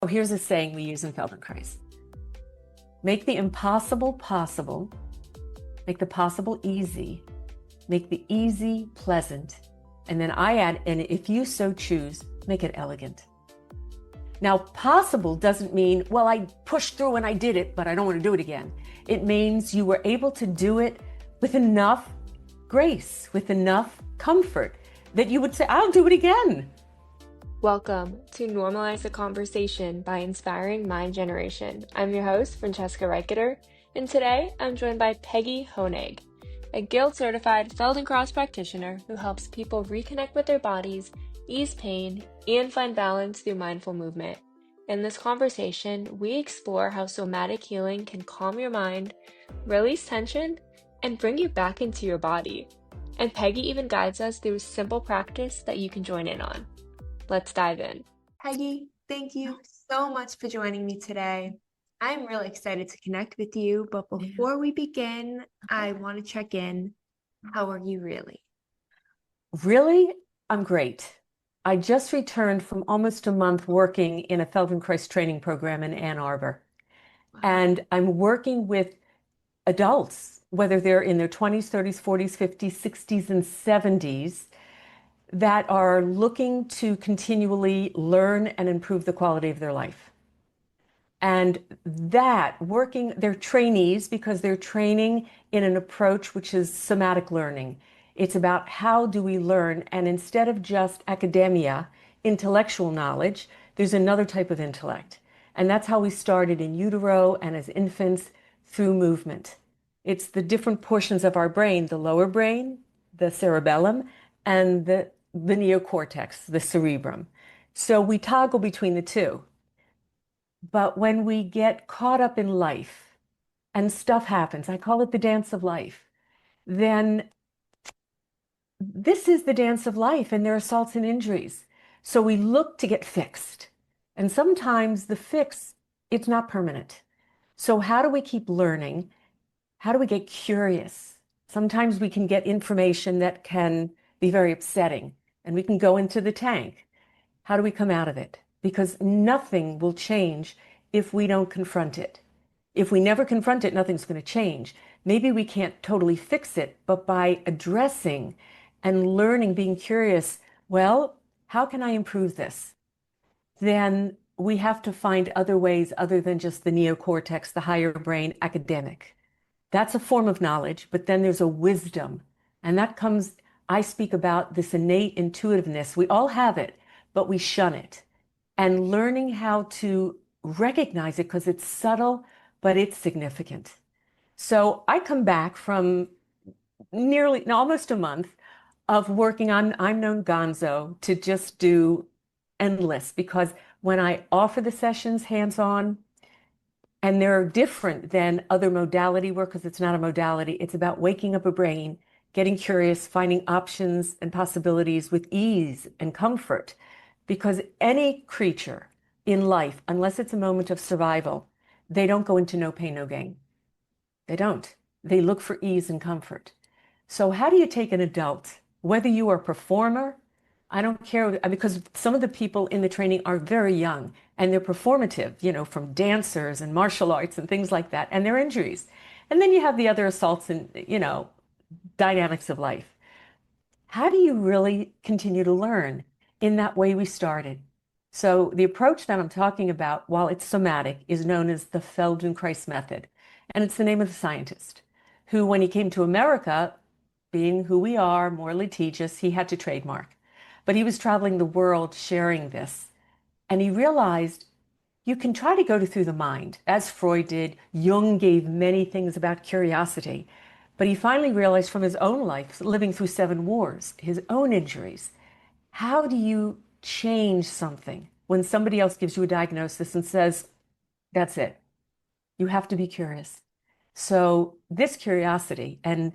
Oh, here's a saying we use in Feldenkrais. Make the impossible possible, make the possible easy, make the easy pleasant, and then I add, and if you so choose, make it elegant. Now, possible doesn't mean, well, I pushed through and I did it, but I don't want to do it again. It means you were able to do it with enough grace, with enough comfort that you would say, I'll do it again. Welcome to Normalize the Conversation by Inspiring Mind Generation. I'm your host, Francesca Reicherter, and today I'm joined by Peggi Honig, a guild-certified Feldenkrais practitioner who helps people reconnect with their bodies, ease pain, and find balance through mindful movement. In this conversation, we explore how somatic healing can calm your mind, release tension, and bring you back into your body. And Peggi even guides us through a simple practice that you can join in on. Let's dive in. Peggi, thank you so much for joining me today. I'm really excited to connect with you, but before we begin, I want to check in. How are you really? Really? I'm great. I just returned from almost a month working in a Feldenkrais training program in Ann Arbor. Wow. And I'm working with adults, whether they're in their 20s, 30s, 40s, 50s, 60s, and 70s, that are looking to continually learn and improve the quality of their life. And that working, they're trainees because they're training in an approach which is somatic learning. It's about how do we learn, and instead of just academia, intellectual knowledge, there's another type of intellect. And that's how we started in utero and as infants through movement. It's the different portions of our brain, the lower brain, the cerebellum, and the neocortex, the cerebrum. So we toggle between the two. But when we get caught up in life and stuff happens, I call it the dance of life, then this is the dance of life and there are assaults and injuries. So we look to get fixed. And sometimes the fix, it's not permanent. So how do we keep learning? How do we get curious? Sometimes we can get information that can be very upsetting and we can go into the tank. How do we come out of it? Because nothing will change if we don't confront it. If we never confront it, nothing's going to change. Maybe we can't totally fix it, but by addressing and learning, being curious, well, how can I improve this? Then we have to find other ways other than just the neocortex, the higher brain, academic. That's a form of knowledge, but then there's a wisdom. And that comes, I speak about this innate intuitiveness. We all have it, but we shun it. And learning how to recognize it because it's subtle, but it's significant. So I come back from almost a month of working on, I'm known gonzo to just do endless, because when I offer the sessions hands-on, and they're different than other modality work because it's not a modality. It's about waking up a brain, getting curious, finding options and possibilities with ease and comfort. Because any creature in life, unless it's a moment of survival, they don't go into no pain, no gain. They don't. They look for ease and comfort. So how do you take an adult, whether you are a performer, I don't care, because some of the people in the training are very young and they're performative, from dancers and martial arts and things like that, and their injuries. And then you have the other assaults and, dynamics of life. How do you really continue to learn in that way we started? So the approach that I'm talking about, while it's somatic, is known as the Feldenkrais Method. And it's the name of the scientist who, when he came to America, being who we are, more litigious, he had to trademark. But he was traveling the world sharing this. And he realized you can try to go through the mind, as Freud did. Jung gave many things about curiosity. But he finally realized from his own life, living through 7 wars, his own injuries, how do you change something when somebody else gives you a diagnosis and says, that's it? You have to be curious. So this curiosity, and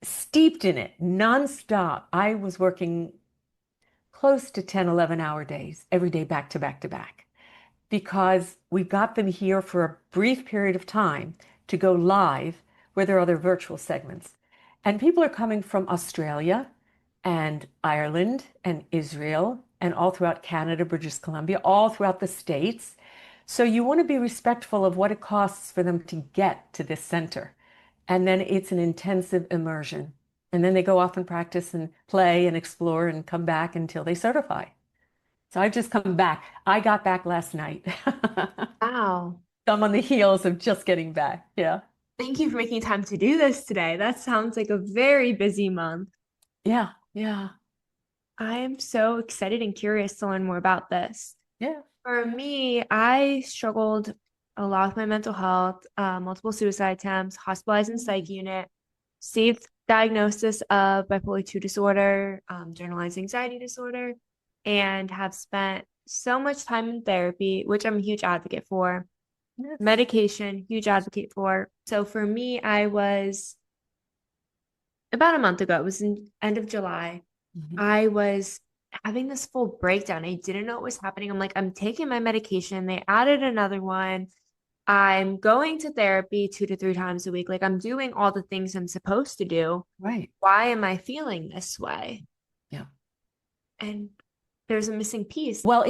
steeped in it nonstop, I was working close to 10, 11-hour days, every day, back to back to back, because we got them here for a brief period of time to go live where there are other virtual segments. And people are coming from Australia and Ireland and Israel and all throughout Canada, British Columbia, all throughout the States. So you want to be respectful of what it costs for them to get to this center. And then it's an intensive immersion. And then they go off and practice and play and explore and come back until they certify. So I've just come back. I got back last night. Wow. I'm on the heels of just getting back. Yeah. Thank you for making time to do this today. That sounds like a very busy month. Yeah. Yeah. I am so excited and curious to learn more about this. Yeah. For me, I struggled a lot with my mental health, multiple suicide attempts, hospitalized in psych unit, received diagnosis of bipolar 2 disorder, generalized anxiety disorder, and have spent so much time in therapy, which I'm a huge advocate for. Yes. Medication, huge advocate for. So for me, I was about a month ago, it was in end of July. Mhm. I was having this full breakdown. I didn't know what was happening. I'm like, I'm taking my medication. They added another one. I'm going to therapy 2 to 3 times a week. Like I'm doing all the things I'm supposed to do. Right. Why am I feeling this way? Yeah. And there's a missing piece. Well,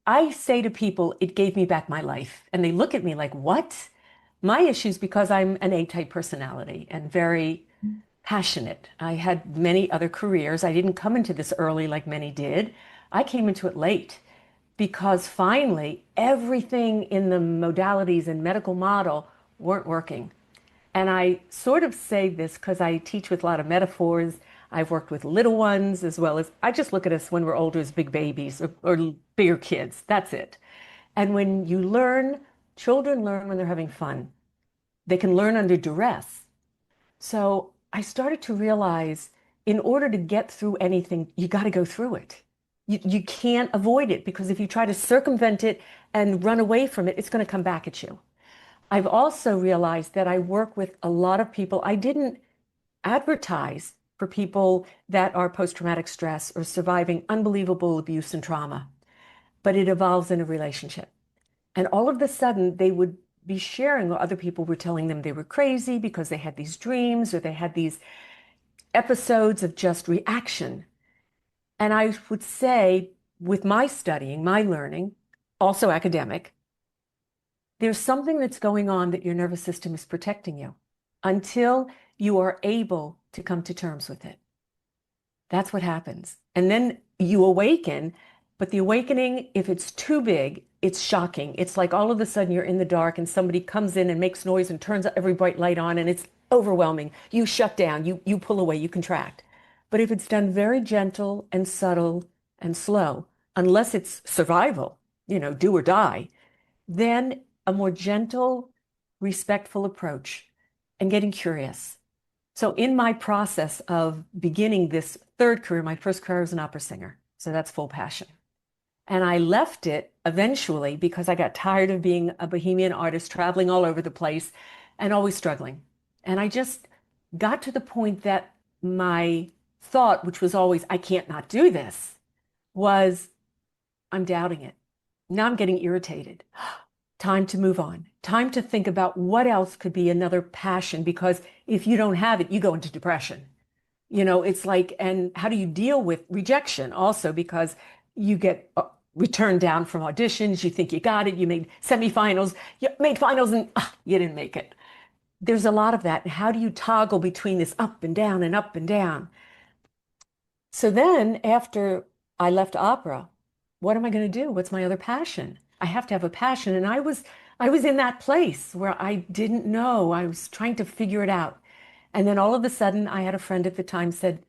I say to people, it gave me back my life. And they look at me like, what? My issues because I'm an A-type personality and very passionate. I had many other careers. I didn't come into this early like many did. I came into it late because finally everything in the modalities and medical model weren't working. And I sort of say this because I teach with a lot of metaphors. I've worked with little ones as well as I just look at us when we're older as big babies or bigger kids. That's it. And when you learn, children learn when they're having fun. They can learn under duress. So I started to realize in order to get through anything, you got to go through it. You can't avoid it because if you try to circumvent it and run away from it, it's going to come back at you. I've also realized that I work with a lot of people. I didn't advertise for people that are post-traumatic stress or surviving unbelievable abuse and trauma, but it evolves in a relationship. And all of a sudden, they would be sharing, or other people were telling them they were crazy because they had these dreams or they had these episodes of just reaction. And I would say, with my studying, my learning, also academic, there's something that's going on that your nervous system is protecting you until you are able to come to terms with it. That's what happens. And then you awaken, but the awakening, if it's too big, it's shocking. It's like all of a sudden you're in the dark and somebody comes in and makes noise and turns every bright light on and it's overwhelming. You shut down, you pull away, you contract. But if it's done very gentle and subtle and slow, unless it's survival, do or die, then a more gentle, respectful approach and getting curious. So in my process of beginning this third career, my first career was an opera singer. So that's full passion. And I left it eventually because I got tired of being a bohemian artist, traveling all over the place and always struggling. And I just got to the point that my thought, which was always, I can't not do this, was I'm doubting it. Now I'm getting irritated. Time to move on. Time to think about what else could be another passion, because if you don't have it, you go into depression. It's like, and how do you deal with rejection also? Because you get returned down from auditions, you think you got it, you made semifinals, you made finals, and you didn't make it. There's a lot of that. And how do you toggle between this up and down and up and down? So then after I left opera, what am I going to do? What's my other passion? I have to have a passion. And I was in that place where I didn't know. I was trying to figure it out. And then all of a sudden I had a friend at the time said,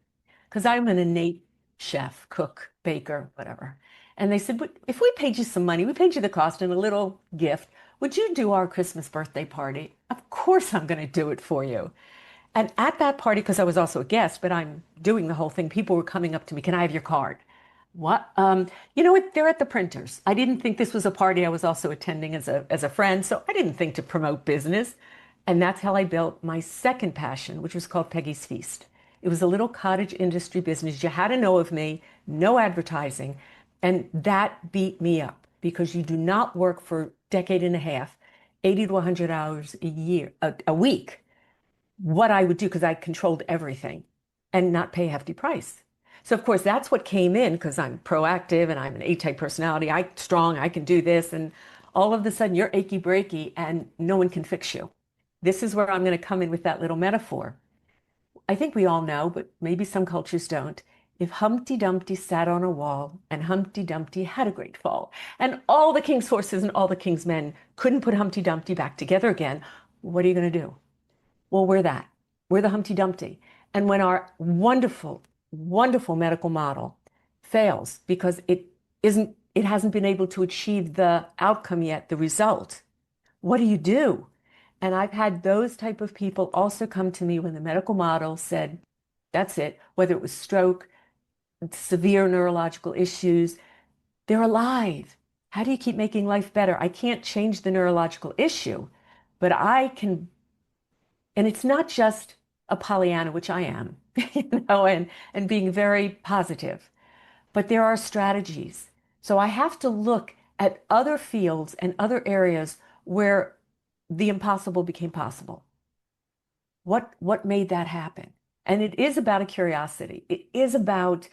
because I'm an innate chef, cook, baker, whatever. And they said, "But if we paid you some money, we paid you the cost and a little gift, would you do our Christmas birthday party?" Of course I'm going to do it for you. And at that party, because I was also a guest, but I'm doing the whole thing, people were coming up to me, "Can I have your card?" What? You know what? They're at the printers. I didn't think this was a party I was also attending as a friend, so I didn't think to promote business. And that's how I built my second passion, which was called Peggi's Feast. It was a little cottage industry business. You had to know of me, no advertising. And that beat me up because you do not work for a decade and a half, 80 to 100 hours a year, a week, what I would do because I controlled everything and not pay a hefty price. So of course that's what came in because I'm proactive and I'm an A-type personality. I strong, I can do this. And all of a sudden you're achy breaky and no one can fix you. This is where I'm going to come in with that little metaphor. I think we all know, but maybe some cultures don't. If Humpty Dumpty sat on a wall and Humpty Dumpty had a great fall, and all the king's horses and all the king's men couldn't put Humpty Dumpty back together again, what are you going to do? Well, we're that. We're the Humpty Dumpty. And when our wonderful, wonderful medical model fails because it hasn't been able to achieve the outcome yet, the result, what do? And I've had those type of people also come to me when the medical model said, that's it, whether it was stroke, severe neurological issues, they're alive. How do you keep making life better? I can't change the neurological issue, but I can, and it's not just a Pollyanna, which I am, and being very positive, but there are strategies. So I have to look at other fields and other areas where the impossible became possible. What made that happen? And it is about a curiosity. It is about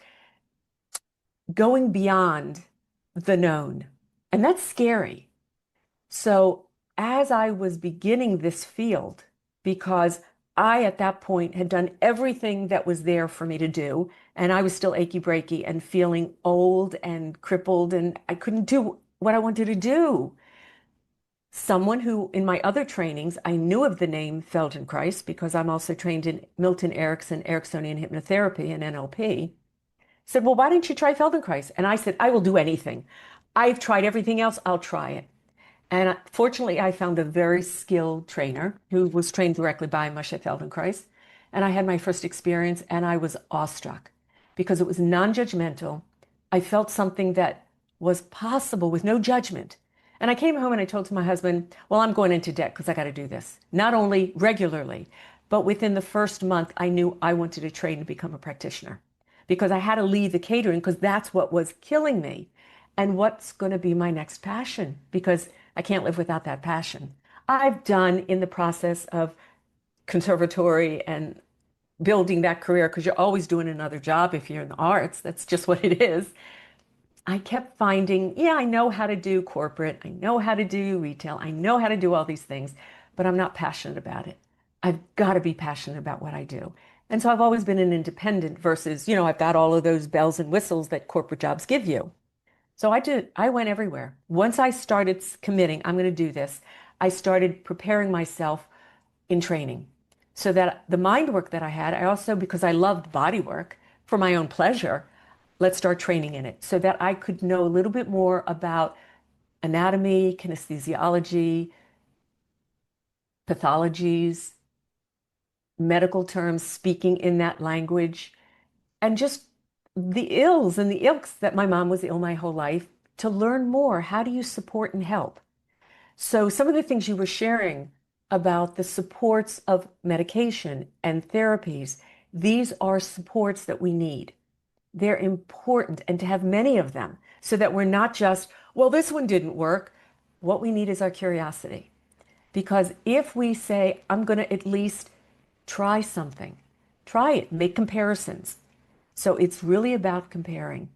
going beyond the known. And that's scary. So as I was beginning this field, because I at that point had done everything that was there for me to do, and I was still achy breaky and feeling old and crippled, and I couldn't do what I wanted to do. Someone who, in my other trainings, I knew of the name Feldenkrais because I'm also trained in Milton Erickson, Ericksonian hypnotherapy, and NLP, said, well, why don't you try Feldenkrais? And I said, I will do anything. I've tried everything else. I'll try it. And fortunately, I found a very skilled trainer who was trained directly by Moshe Feldenkrais. And I had my first experience and I was awestruck because it was non-judgmental. I felt something that was possible with no judgment. And I came home and I told to my husband, well, I'm going into debt because I got to do this. Not only regularly, but within the first month, I knew I wanted to train to become a practitioner because I had to leave the catering because that's what was killing me. And what's going to be my next passion? Because I can't live without that passion. I've done in the process of conservatory and building that career, because you're always doing another job if you're in the arts. That's just what it is. I kept finding, yeah, I know how to do corporate. I know how to do retail. I know how to do all these things, but I'm not passionate about it. I've got to be passionate about what I do. And so I've always been an independent versus, I've got all of those bells and whistles that corporate jobs give you. So I went everywhere. Once I started committing, I'm going to do this, I started preparing myself in training so that the mind work that I had, I also, because I loved body work for my own pleasure, let's start training in it so that I could know a little bit more about anatomy, kinesthesiology, pathologies, medical terms, speaking in that language, and just the ills and the ilks that my mom was ill my whole life, to learn more. How do you support and help? So some of the things you were sharing about the supports of medication and therapies, these are supports that we need. They're important, and to have many of them so that we're not just, well, this one didn't work. What we need is our curiosity. Because if we say, I'm going to at least try something, try it, make comparisons. So it's really about comparing.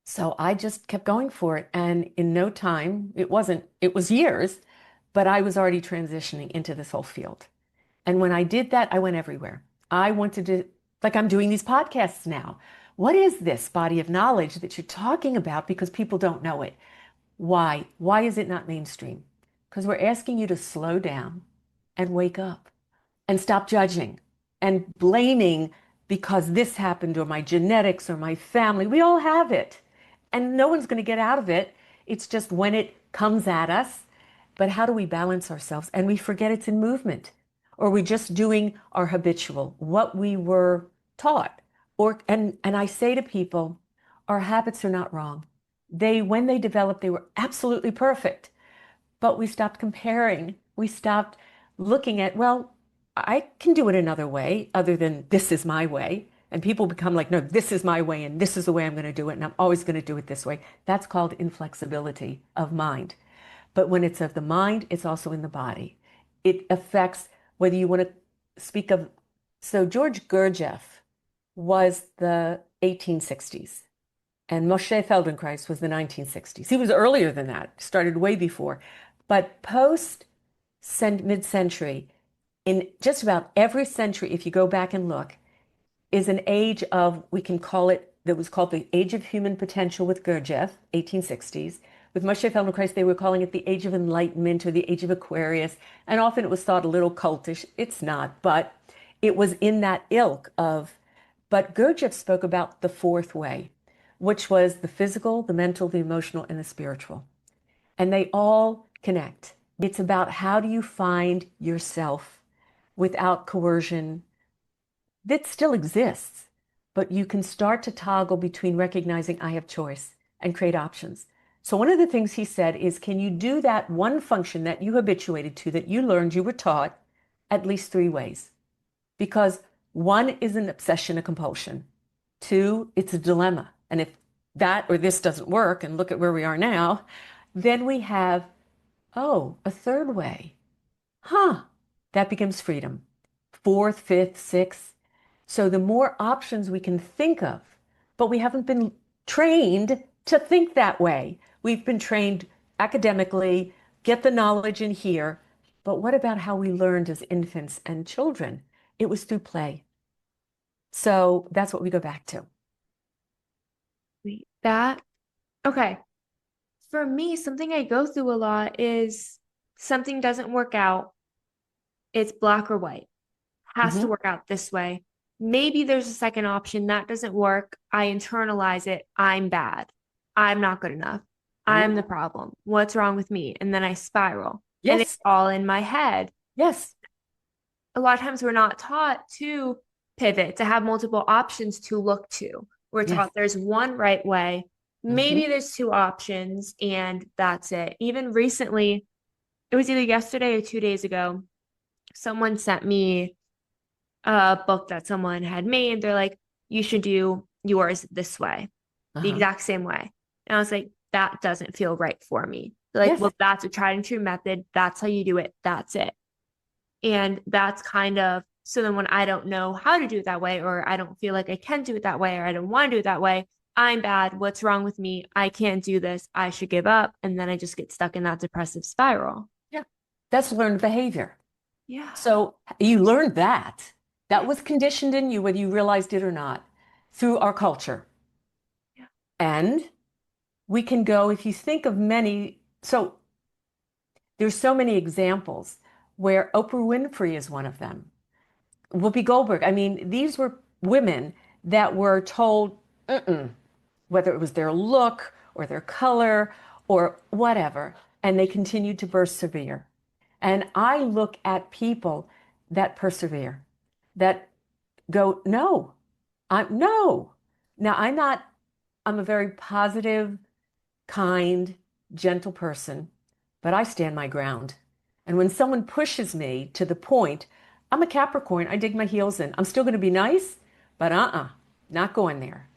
So I just kept going for it. And in no time, it was years, but I was already transitioning into this whole field. And when I did that, I went everywhere. I wanted to, like I'm doing these podcasts now. What is this body of knowledge that you're talking about? Because people don't know it. Why? Why is it not mainstream? Because we're asking you to slow down and wake up and stop judging and blaming because this happened or my genetics or my family. We all have it. And no one's going to get out of it. It's just when it comes at us. But how do we balance ourselves? And we forget it's in movement. Or we're just doing our habitual, what we were taught. And I say to people, our habits are not wrong. When they developed, they were absolutely perfect. But we stopped comparing. We stopped looking at, well, I can do it another way other than this is my way. And people become like, no, this is my way and this is the way I'm going to do it. And I'm always going to do it this way. That's called inflexibility of mind. But when it's of the mind, it's also in the body. It affects whether you want to speak of. So George Gurdjieff was the 1860s. And Moshe Feldenkrais was the 1960s. He was earlier than that, started way before. But post mid-century, in just about every century, if you go back and look, is an age of, we can call it, that was called the Age of Human Potential with Gurdjieff, 1860s. With Moshe Feldenkrais, they were calling it the Age of Enlightenment or the Age of Aquarius. And often it was thought a little cultish. It's not, but it was in that ilk of, but Gurdjieff spoke about the fourth way, which was the physical, the mental, the emotional, and the spiritual. And they all connect. It's about how do you find yourself without coercion that still exists, but you can start to toggle between recognizing I have choice and create options. So one of the things he said is, can you do that one function that you habituated to, that you learned, you were taught, at least 3 ways? Because one is an obsession, a compulsion. Two, it's a dilemma. And if that or this doesn't work, and look at where we are now, then we have, oh, a third way. Huh, that becomes freedom. Fourth, fifth, sixth. So the more options we can think of, but we haven't been trained to think that way. We've been trained academically, get the knowledge in here. But what about how we learned as infants and children? It was through play. So that's what we go back to. Wait, that, okay. For me, something I go through a lot is something doesn't work out. It's black or white. Has to Mhm. work out this way. Maybe there's a second option that doesn't work. I internalize it. I'm bad. I'm not good enough. I'm the problem. What's wrong with me? And then I spiral. And it's Yes, all in my head. yes, A lot of times we're not taught to pivot, to have multiple options to look to. We're yes. taught there's one right way. Mhm. Maybe there's two options, and that's it. Even recently, it was either yesterday or 2 days ago, someone sent me a book that someone had made. They're like, you should do yours this way, the Uh-huh. exact same way. And I was like, that doesn't feel right for me. They're like, Yes, well, that's a tried and true method. That's how you do it. That's it. And that's kind of, so then when I don't know how to do it that way, or I don't feel like I can do it that way, or I don't want to do it that way, I'm bad. What's wrong with me? I can't do this. I should give up. And then I just get stuck in that depressive spiral. yeah. That's learned behavior. Yeah. So you learned that. That Yeah. was conditioned in you, whether you realized it or not, through our culture. Yeah. And we can go, if you think of many, so there's so many examples where Oprah Winfrey is one of them. Whoopi Goldberg. I mean, these were women that were told, mm-mm, whether it was their look or their color or whatever, and they continued to persevere. And I look at people that persevere, that go, no, I'm no. Now I'm not, I'm a very positive, kind, gentle person, but I stand my ground. And when someone pushes me to the point, I'm a Capricorn, I dig my heels in. I'm still going to be nice, but not going there.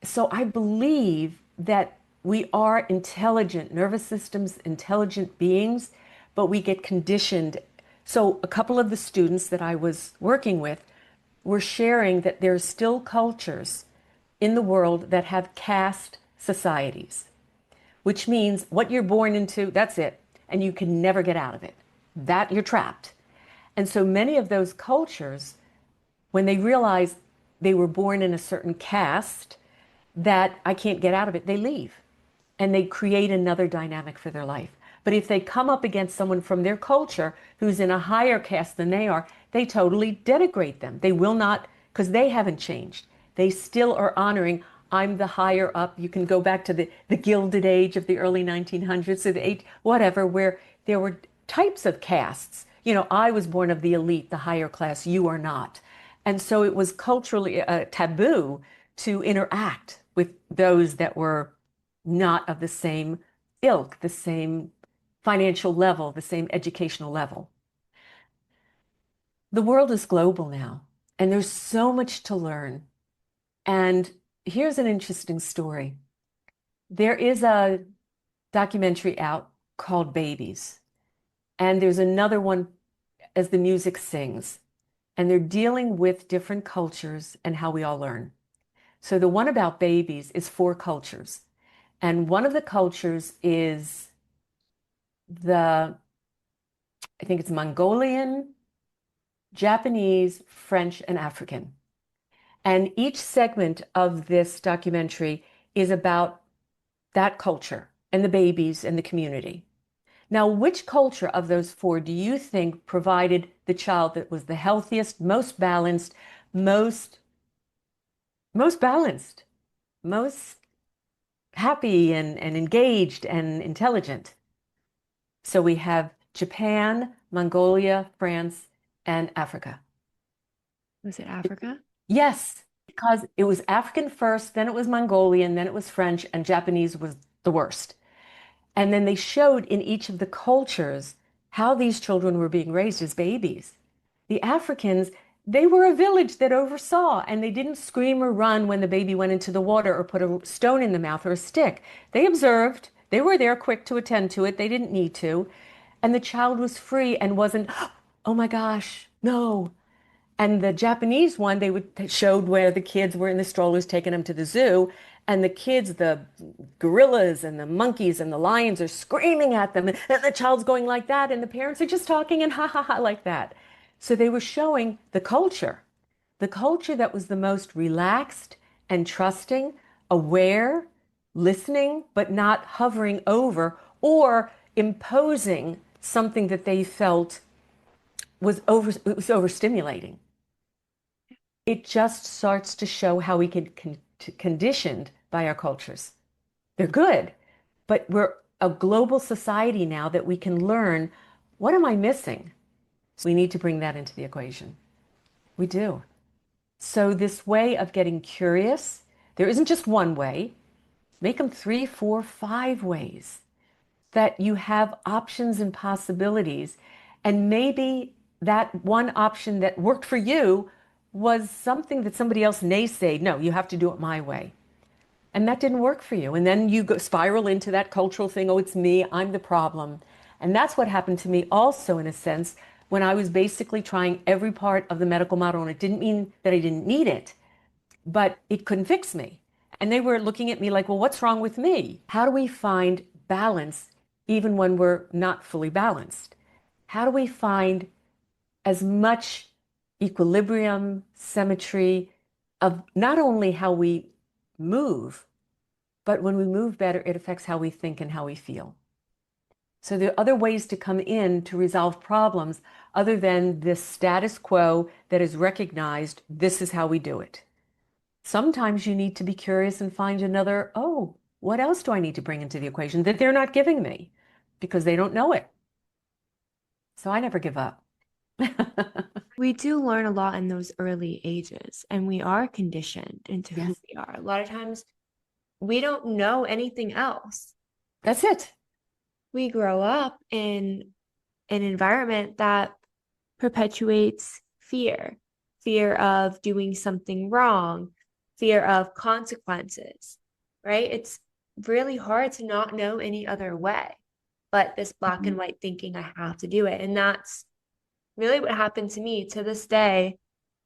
So I believe that we are intelligent, nervous systems, intelligent beings, but we get conditioned. So a couple of the students that I was working with were sharing that there's still cultures in the world that have caste societies, which means what you're born into, that's it, and you can never get out of it. That you're trapped. And so many of those cultures, when they realize they were born in a certain caste, that I can't get out of it, they leave and they create another dynamic for their life. But if they come up against someone from their culture who's in a higher caste than they are, they totally denigrate them. They will not, because they haven't changed. They still are honoring, I'm the higher up. You can go back to the Gilded Age of the early 1900s or whatever, where there were types of castes. You know, I was born of the elite, the higher class, you are not. And so it was culturally taboo to interact with those that were not of the same ilk, the same financial level, the same educational level. The world is global now, and there's so much to learn. And here's an interesting story. There is a documentary out called Babies, and there's another one as the music sings, and they're dealing with different cultures and how we all learn. So the one about babies is 4 cultures. And one of the cultures is I think it's Mongolian, Japanese, French, and African. And each segment of this documentary is about that culture and the babies and the community. Now, which culture of those 4 do you think provided the child that was the healthiest, most balanced, most balanced, most happy and engaged and intelligent? So we have Japan, Mongolia, France, and Africa. Was it Africa? Yes, because it was African first, then it was Mongolian, then it was French, and Japanese was the worst. And then they showed in each of the cultures how these children were being raised as babies. The Africans, they were a village that oversaw, and they didn't scream or run when the baby went into the water or put a stone in the mouth or a stick. They observed, they were there quick to attend to it, they didn't need to. And the child was free and wasn't, oh my gosh, no. And the Japanese one, they showed where the kids were in the strollers taking them to the zoo, and the kids, the gorillas and the monkeys and the lions are screaming at them, and the child's going like that, and the parents are just talking and ha ha ha like that. So they were showing the culture that was the most relaxed and trusting, aware, listening, but not hovering over or imposing something that they felt it was overstimulating. It just starts to show how we get conditioned by our cultures. They're good, but we're a global society now that we can learn, what am I missing? We need to bring that into the equation. We do. So this way of getting curious, there isn't just one way. Make them 3, 4, 5 ways that you have options and possibilities. And maybe that one option that worked for you was something that somebody else naysayed. No, you have to do it my way. And that didn't work for you. And then you go spiral into that cultural thing. Oh, it's me. I'm the problem. And that's what happened to me also, in a sense, when I was basically trying every part of the medical model. And it didn't mean that I didn't need it, but it couldn't fix me. And they were looking at me like, well, what's wrong with me? How do we find balance even when we're not fully balanced? How do we find as much equilibrium, symmetry of not only how we move, but when we move better, it affects how we think and how we feel. So there are other ways to come in to resolve problems other than this status quo that is recognized, this is how we do it. Sometimes you need to be curious and find another, oh, what else do I need to bring into the equation that they're not giving me because they don't know it? So I never give up. We do learn a lot in those early ages, and we are conditioned into who Yes. we are. A lot of times we don't know anything else. That's it. We grow up in an environment that perpetuates fear, fear of doing something wrong, fear of consequences, right? It's really hard to not know any other way, but this black and white thinking, I have to do it. And that's really what happened to me to this day.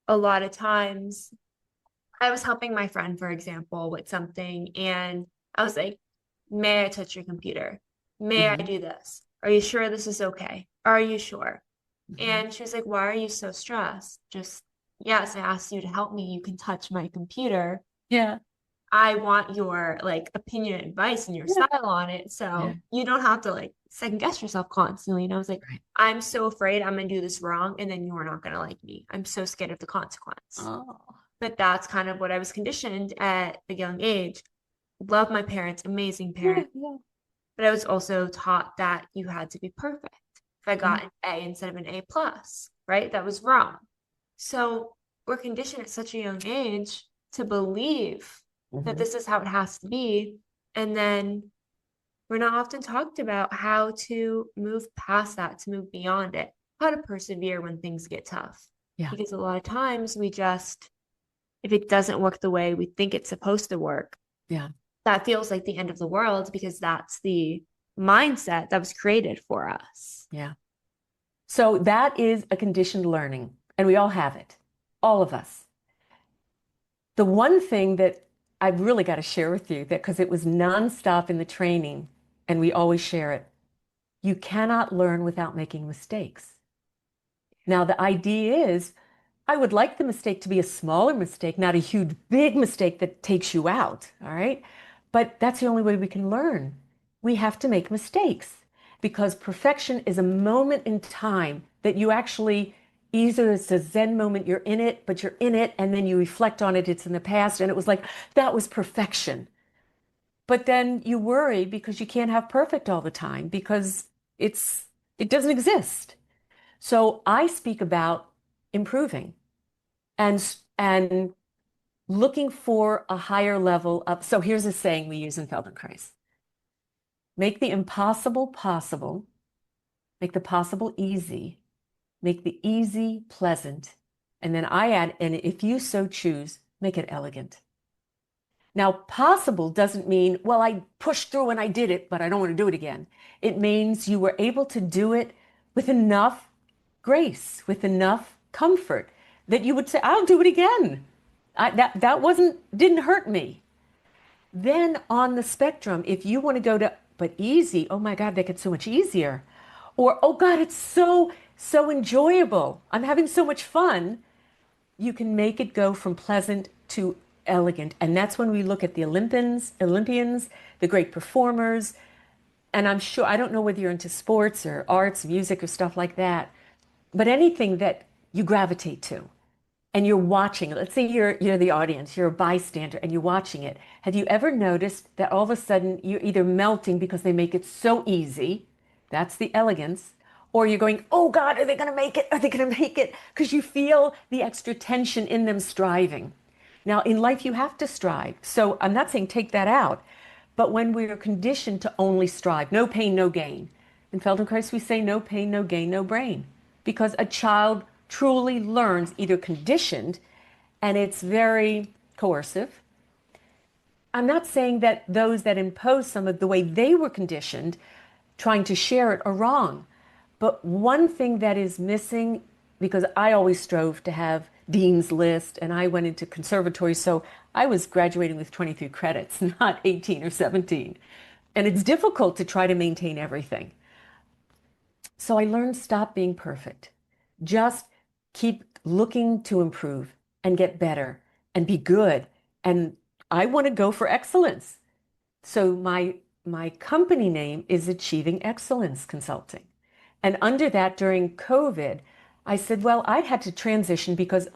A lot of times I was helping my friend, for example, with something, and I was like, may I touch your computer? May I Mhm. do this? Are you sure this is okay? Are you sure? Mhm. And she was like, why are you so stressed? Just, yes, I asked you to help me. You can touch my computer. Yeah. I want your like opinion and advice and your Yeah. style on it. Yeah. So you don't have to like second guess yourself constantly. And I was like, Right. I'm so afraid I'm gonna do this wrong and then you are not gonna like me. I'm so scared of the consequence. Oh. But that's kind of what I was conditioned at a young age. Love my parents, amazing Yeah. parents. Yeah. But I was also taught that you had to be perfect. If I got Mhm. an A instead of an A plus, right? That was wrong. So we're conditioned at such a young age to believe that Mhm. this is how it has to be. And then we're not often talked about how to move past that, to move beyond it, how to persevere when things get tough. Yeah. Because a lot of times we just, if it doesn't work the way we think it's supposed to work, Yeah. that feels like the end of the world because that's the mindset that was created for us. Yeah. So that is a conditioned learning, and we all have it, all of us. The one thing that I've really got to share with you that because it was nonstop in the training and we always share it. You cannot learn without making mistakes. Now, the idea is I would like the mistake to be a smaller mistake, not a huge, big mistake that takes you out. All right. But that's the only way we can learn. We have to make mistakes because perfection is a moment in time that you actually either it's a Zen moment, you're in it, but you're in it, and then you reflect on it, it's in the past, and it was like that was perfection. But then you worry because you can't have perfect all the time because it's it doesn't exist. So I speak about improving and looking for a higher level of. So here's a saying we use in Feldenkrais: make the impossible possible, make the possible easy, make the easy pleasant, and then I add, and if you so choose, make it elegant. Now, possible doesn't mean, well, I pushed through and I did it, but I don't want to do it again. It means you were able to do it with enough grace, with enough comfort that you would say, I'll do it again. That didn't hurt me. Then on the spectrum, if you want to go to, but easy, oh my God, that gets so much easier. Or, oh God, it's so enjoyable. I'm having so much fun. You can make it go from pleasant to elegant. And that's when we look at the Olympians, the great performers. And I'm sure, I don't know whether you're into sports or arts, music or stuff like that, but anything that you gravitate to and you're watching, let's say you're the audience, you're a bystander and you're watching it. Have you ever noticed that all of a sudden you're either melting because they make it so easy, that's the elegance, or you're going, oh God, are they going to make it? Are they going to make it? Because you feel the extra tension in them striving. Now, in life, you have to strive. So I'm not saying take that out, but when we are conditioned to only strive, no pain, no gain. In Feldenkrais, we say no pain, no gain, no brain. Because a child truly learns either conditioned, and it's very coercive. I'm not saying that those that impose some of the way they were conditioned, trying to share it, are wrong. But one thing that is missing, because I always strove to have Dean's List and I went into conservatory, so I was graduating with 23 credits, not 18 or 17. And it's difficult to try to maintain everything. So I learned stop being perfect. Just keep looking to improve and get better and be good. And I want to go for excellence. So my company name is Achieving Excellence Consulting. And under that, during COVID, I said, well, I had to transition because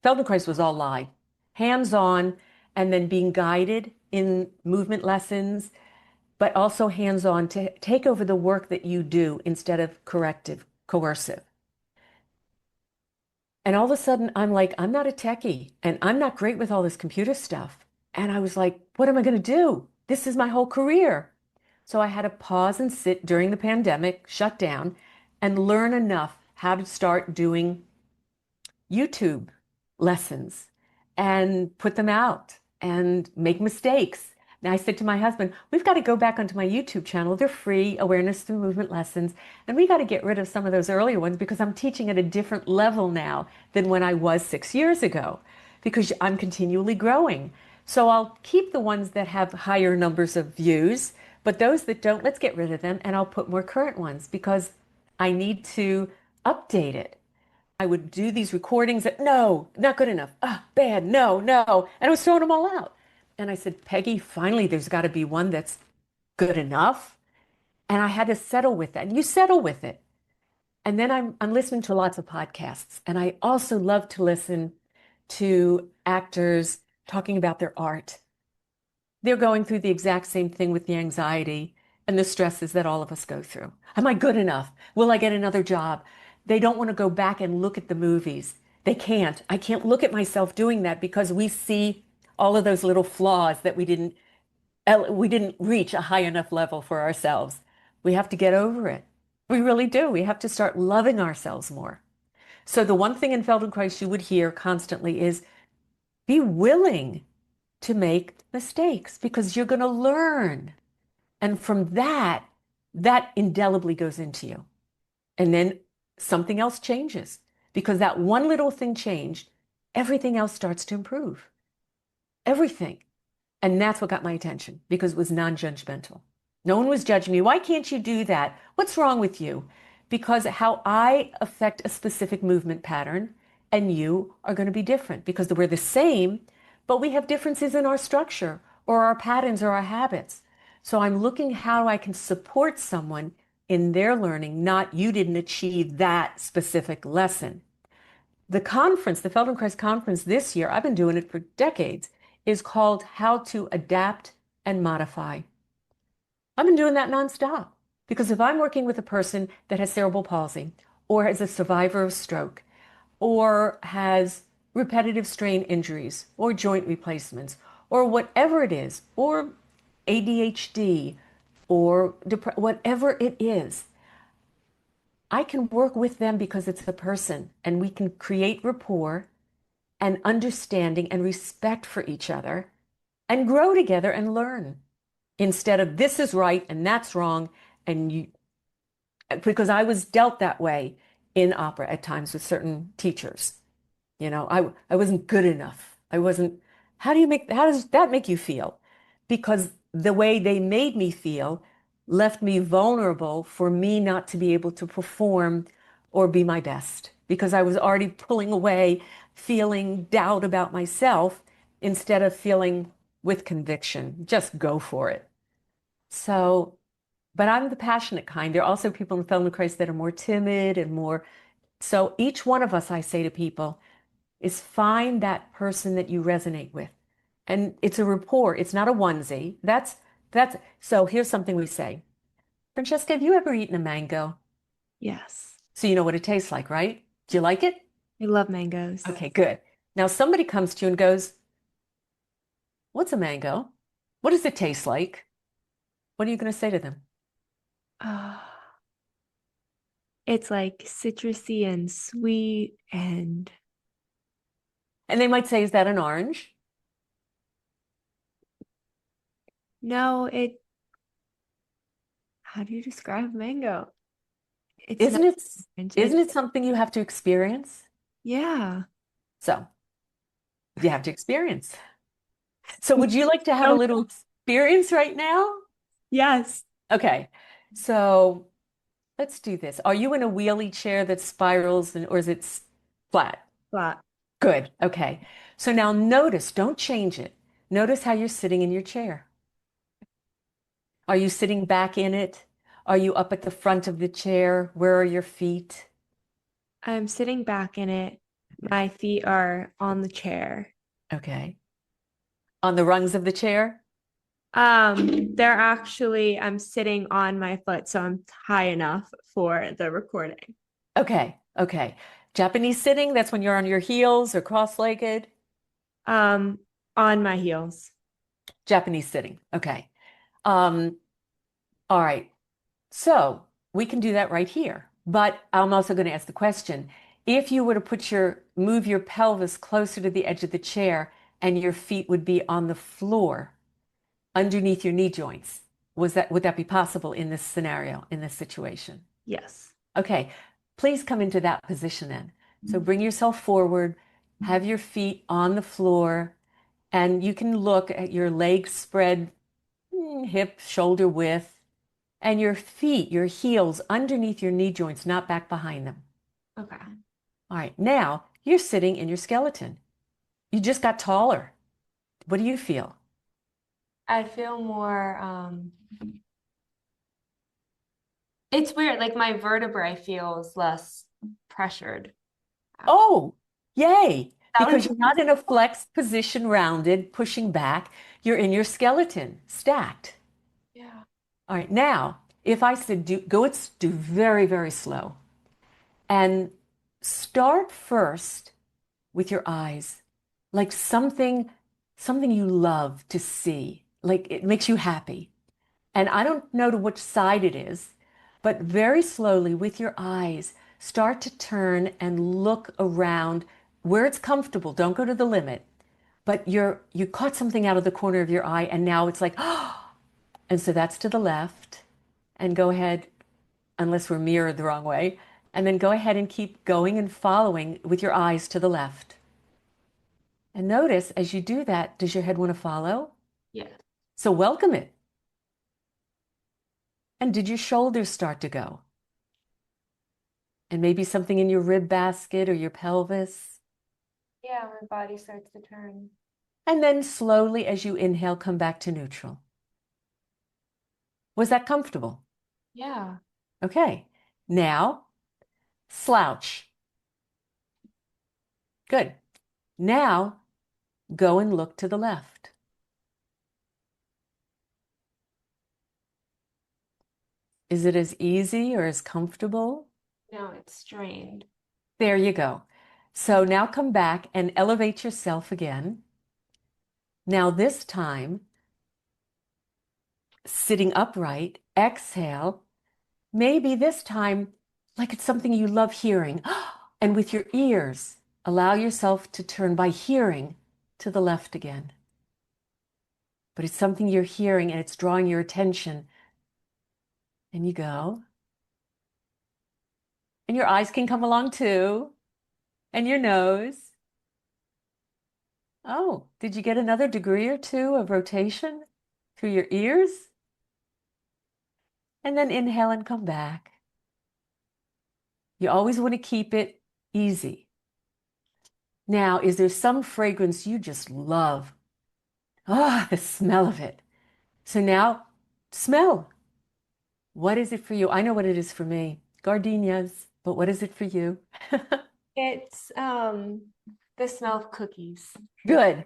Feldenkrais was all live, hands-on, and then being guided in movement lessons, but also hands-on to take over the work that you do instead of corrective, coercive. And all of a sudden, I'm like, I'm not a techie, and I'm not great with all this computer stuff. And I was like, what am I going to do? This is my whole career. So I had to pause and sit during the pandemic, shut down, and learn enough how to start doing YouTube lessons and put them out and make mistakes. Now I said to my husband, we've got to go back onto my YouTube channel. They're free, awareness through movement lessons. And we got to get rid of some of those earlier ones because I'm teaching at a different level now than when I was 6 years ago because I'm continually growing. So I'll keep the ones that have higher numbers of views, but those that don't, let's get rid of them and I'll put more current ones because I need to update it. I would do these recordings that, no, not good enough. Ah, bad, no, no. And I was throwing them all out. And I said, Peggy, finally, there's got to be one that's good enough. And I had to settle with that. And you settle with it. And then I'm listening to lots of podcasts. And I also love to listen to actors talking about their art. They're going through the exact same thing with the anxiety and the stresses that all of us go through. Am I good enough? Will I get another job? They don't want to go back and look at the movies. They can't. I can't look at myself doing that because we see all of those little flaws that we didn't reach a high enough level for ourselves. We have to get over it. We really do. We have to start loving ourselves more. So the one thing in Feldenkrais you would hear constantly is be willing to make mistakes because you're going to learn. And from that, that indelibly goes into you. And then something else changes because that one little thing changed, everything else starts to improve. everything. And that's what got my attention because it was non-judgmental. No one was judging me. Why can't you do that? What's wrong with you? Because how I affect a specific movement pattern and you are going to be different because we're the same, but we have differences in our structure or our patterns or our habits. So I'm looking how I can support someone in their learning, not you didn't achieve that specific lesson. The conference, the Feldenkrais conference this year, I've been doing it for decades, is called How to Adapt and Modify. I've been doing that nonstop because if I'm working with a person that has cerebral palsy or is a survivor of stroke or has repetitive strain injuries or joint replacements or whatever it is, or ADHD or whatever it is, I can work with them because it's a person and we can create rapport and understanding and respect for each other and grow together and learn instead of this is right and that's wrong. And you, because I was dealt that way in opera at times with certain teachers. I wasn't good enough. I wasn't, how does that make you feel? Because the way they made me feel left me vulnerable for me not to be able to perform or be my best because I was already pulling away, feeling doubt about myself instead of feeling with conviction. Just go for it. So, but I'm the passionate kind. There are also people in Feldenkrais that are more timid and more. So each one of us, I say to people, is find that person that you resonate with. And it's a rapport. It's not a onesie. That's so here's something we say. Francesca, have you ever eaten a mango? Yes. So you know what it tastes like, right? Do you like it? I love mangoes. Okay, good. Now somebody comes to you and goes, "What's a mango? What does it taste like?" What are you going to say to them? Uh, it's like citrusy and sweet and And they might say, "Is that an orange?" no, how do you describe mango? It's not Isn't it orange. isn't it something you have to experience? Yeah. So you have to experience. So would you like to have a No, little experience right now? yes. Okay. So let's do this. Are you in a wheelie chair that spirals or is it flat? Flat. Good. Okay. So now notice, don't change it. Notice how you're sitting in your chair. Are you sitting back in it? Are you up at the front of the chair? Where are your feet? I'm sitting back in it. My feet are on the chair. Okay. On the rungs of the chair? I'm sitting on my foot, so I'm high enough for the recording. Okay. Okay. Japanese sitting, that's when you're on your heels or cross-legged. Um, on my heels. Japanese sitting. Okay. Um, all right. So we can do that right here. But I'm also going to ask the question, if you were to move your pelvis closer to the edge of the chair and your feet would be on the floor underneath your knee joints, would that be possible in this scenario, in this situation? Yes. Okay, please come into that position then. So bring yourself forward, have your feet on the floor, and you can look at your legs spread hip, shoulder width, and your feet, your heels underneath your knee joints, not back behind them. Okay. All right, now you're sitting in your skeleton. You just got taller. What do you feel? I feel more, it's weird, like my vertebrae feels less pressured. Oh, yay. That Because would you're not in a flexed position, rounded, pushing back. You're in your skeleton, stacked. yeah. All right, now, if I said do very, very slow and start first with your eyes, like something you love to see, like it makes you happy. And I don't know to which side it is, but very slowly with your eyes, start to turn and look around where it's comfortable. Don't go to the limit, but you caught something out of the corner of your eye and now it's like, oh, and so that's to the left. And go ahead, unless we're mirrored the wrong way, and then go ahead and keep going and following with your eyes to the left. And notice as you do that, does your head want to follow? Yeah. So welcome it. And did your shoulders start to go? And maybe something in your rib basket or your pelvis? Yeah, my body starts to turn. And then slowly, as you inhale, come back to neutral. Was that comfortable? Yeah. Okay. Now, slouch. Good. Now, go and look to the left. Is it as easy or as comfortable? No, it's strained. There you go. So now come back and elevate yourself again. Now this time, sitting upright, exhale. Maybe this time, like it's something you love hearing. And with your ears, allow yourself to turn by hearing to the left again. But it's something you're hearing and it's drawing your attention. And you go. And your eyes can come along too. And your nose. Oh, did you get another degree or two of rotation through your ears? And then inhale and come back. You always want to keep it easy. Now, is there some fragrance you just love? Ah, the smell of it. So now, smell. What is it for you? I know what it is for me. Gardenias, but what is it for you? It's the smell of cookies. Good,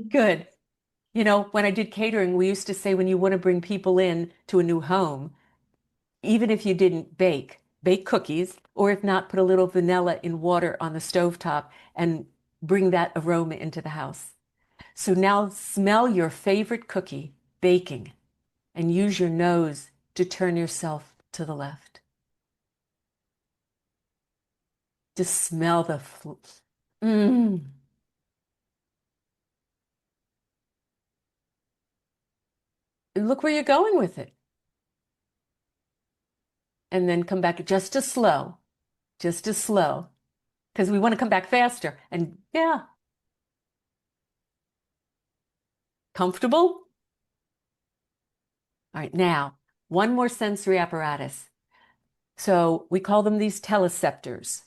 good. You know, when I did catering, we used to say when you want to bring people in to a new home, even if you didn't bake, bake cookies, or if not, put a little vanilla in water on the stovetop and bring that aroma into the house. So now smell your favorite cookie baking and use your nose to turn yourself to the left. Just smell the mm. Look where you're going with it. And then come back just as slow, because we want to come back faster. And yeah, comfortable? All right, now, one more sensory apparatus. So we call them these teleceptors.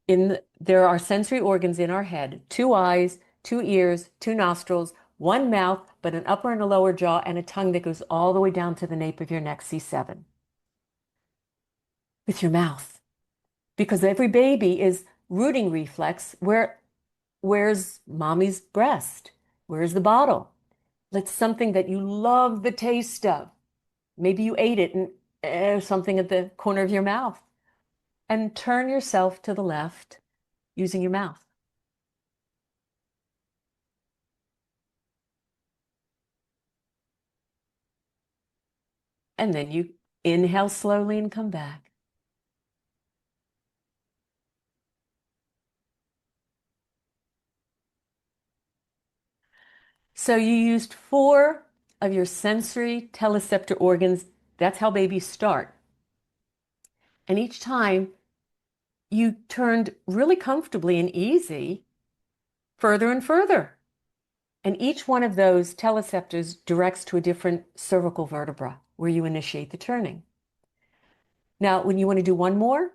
There are sensory organs in our head, two eyes, two ears, two nostrils, one mouth, but an upper and a lower jaw, and a tongue that goes all the way down to the nape of your neck, C7. With your mouth. Because every baby is rooting reflex. Where's mommy's breast? Where's the bottle? It's something that you love the taste of. Maybe you ate it and something at the corner of your mouth. And turn yourself to the left using your mouth. And then you inhale slowly and come back. So you used 4 of your sensory teleceptor organs. That's how babies start. And each time you turned really comfortably and easy further and further. And each one of those teleceptors directs to a different cervical vertebra where you initiate the turning. Now, when you want to do one more,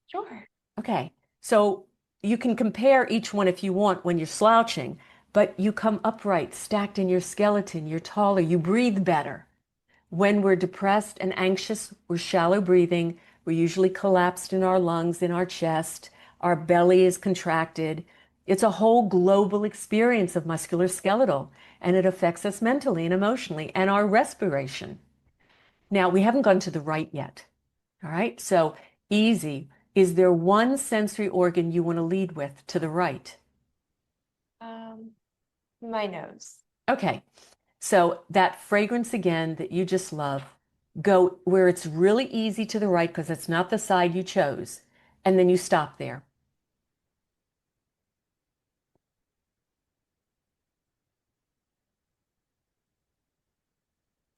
Sure. okay. So you can compare each one if you want when you're slouching, but you come upright, stacked in your skeleton, you're taller, you breathe better. When we're depressed and anxious, we're shallow breathing. We're usually collapsed in our lungs, in our chest. Our belly is contracted. It's a whole global experience of musculoskeletal, and it affects us mentally and emotionally and our respiration. Now, we haven't gone to the right yet. All right, so easy. Is there one sensory organ you want to lead with to the right? Um, my nose. Okay, so that fragrance again that you just love, go where it's really easy to the right because it's not the side you chose, and then you stop there.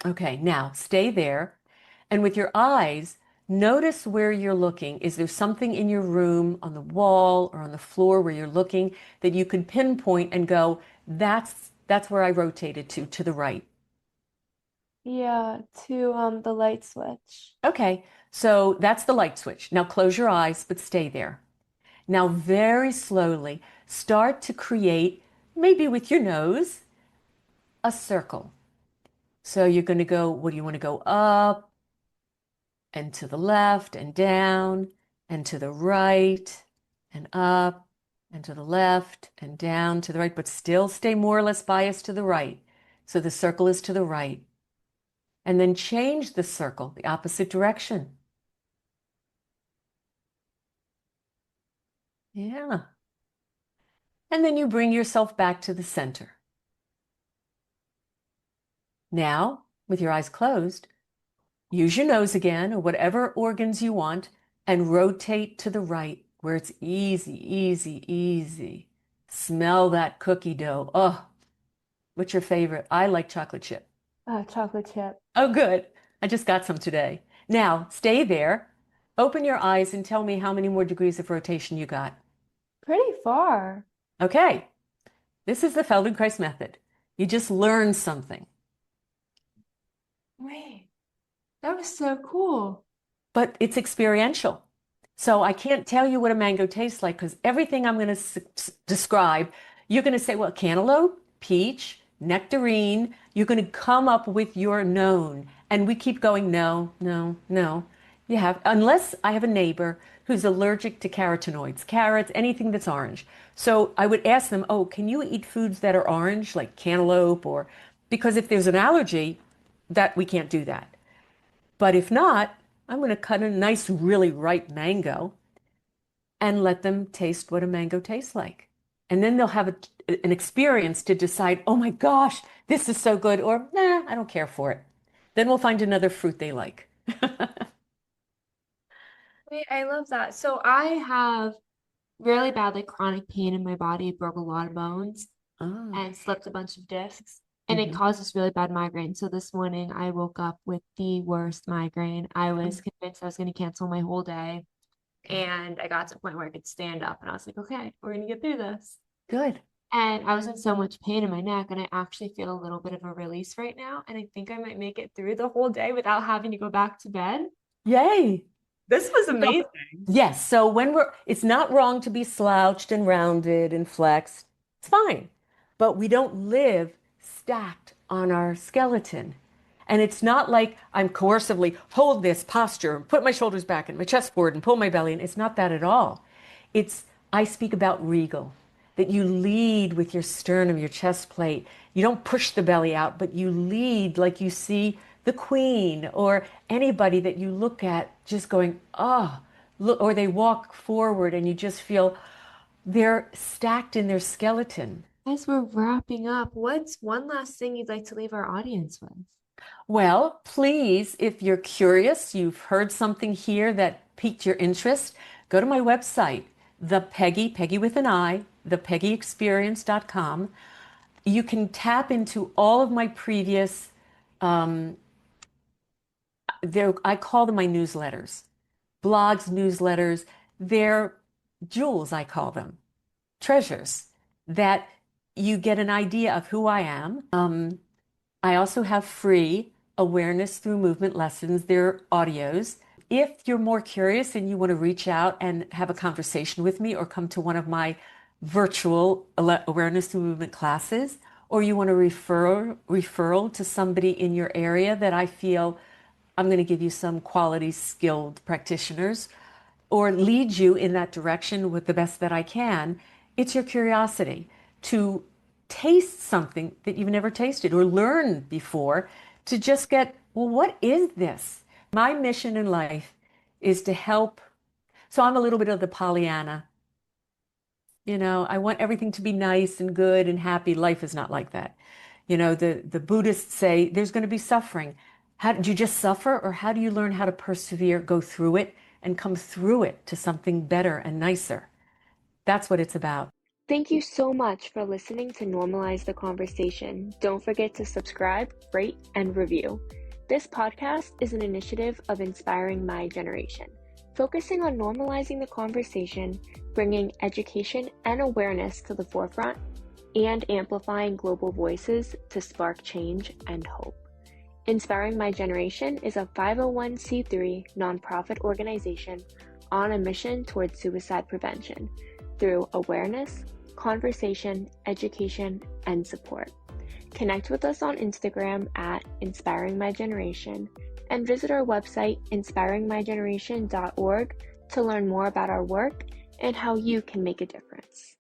Okay, now stay there, and with your eyes, Notice where you're looking. Is there something in your room, on the wall or on the floor where you're looking that you can pinpoint and go, that's where I rotated to the right. Yeah, to the light switch. Okay, so that's the light switch. Now close your eyes, but stay there. Now very slowly start to create, maybe with your nose, a circle. So you're going to go, what do you want to go up and to the left and down and to the right and up and to the left and down to the right, but still stay more or less biased to the right. So the circle is to the right. And then change the circle, the opposite direction. Yeah. And then you bring yourself back to the center. Now, with your eyes closed, use your nose again or whatever organs you want and rotate to the right where it's easy, easy, easy. Smell that cookie dough. Oh, what's your favorite? I like chocolate chip. Chocolate chip. Oh, good. I just got some today. Now, stay there. Open your eyes and tell me how many more degrees of rotation you got. Pretty far. Okay, this is the Feldenkrais method. You just learn something. Wait, that was so cool. But it's experiential. So I can't tell you what a mango tastes like because everything I'm going to describe, you're going to say, well, cantaloupe, peach, nectarine. You're going to come up with your known. And we keep going, no, no, no. You have, unless I have a neighbor who's allergic to carotenoids, carrots, anything that's orange. So I would ask them, oh, can you eat foods that are orange, like cantaloupe or, because if there's an allergy, that we can't do that. But if not, I'm going to cut a nice, really ripe mango and let them taste what a mango tastes like. And then they'll have an experience to decide, oh my gosh, this is so good, or nah, I don't care for it. Then we'll find another fruit they like. Wait, I love that. So I have really bad like chronic pain in my body, broke a lot of bones Oh, and slipped a bunch of discs. And it mhm. causes really bad migraine. So this morning I woke up with the worst migraine. I was convinced I was going to cancel my whole day. Okay, And I got to the point where I could stand up and I was like, okay, we're going to get through this. good. And I was in so much pain in my neck, and I actually feel a little bit of a release right now. And I think I might make it through the whole day without having to go back to bed. Yay. This was So, amazing. yes, so it's not wrong to be slouched and rounded and flexed. It's fine. But we don't live stacked on our skeleton. And it's not like I'm coercively hold this posture and put my shoulders back and my chest forward and pull my belly in. It's not that at all. It's, I speak about regal, that you lead with your sternum, your chest plate. You don't push the belly out, but you lead like you see the queen or anybody that you look at just going, oh, look, or they walk forward and you just feel they're stacked in their skeleton. As we're wrapping up, what's one last thing you'd like to leave our audience with? Well, please, if you're curious, you've heard something here that piqued your interest, go to my website, Peggi with an I, thepeggiexperience.com. You can tap into all of my previous, I call them my newsletters, blogs, newsletters. They're jewels, I call them, treasures that you get an idea of who I am. I also have free awareness through movement lessons. They're audios. If you're more curious and you want to reach out and have a conversation with me or come to one of my virtual awareness through movement classes, or you want a referral to somebody in your area that I feel I'm going to give you some quality skilled practitioners or lead you in that direction with the best that I can, it's your curiosity to taste something that you've never tasted or learned before to just get, well, what is this? My mission in life is to help. So I'm a little bit of the Pollyanna. I want everything to be nice and good and happy. Life is not like that. The Buddhists say there's going to be suffering. How did you just suffer, or how do you learn how to persevere, go through it, and come through it to something better and nicer? That's what it's about. Thank you so much for listening to Normalize the Conversation. Don't forget to subscribe, rate, and review. This podcast is an initiative of Inspiring My Generation, focusing on normalizing the conversation, bringing education and awareness to the forefront, and amplifying global voices to spark change and hope. Inspiring My Generation is a 501c3 nonprofit organization on a mission towards suicide prevention through awareness, conversation, education, and support. Connect with us on Instagram at Inspiring My Generation and visit our website inspiringmygeneration.org to learn more about our work and how you can make a difference.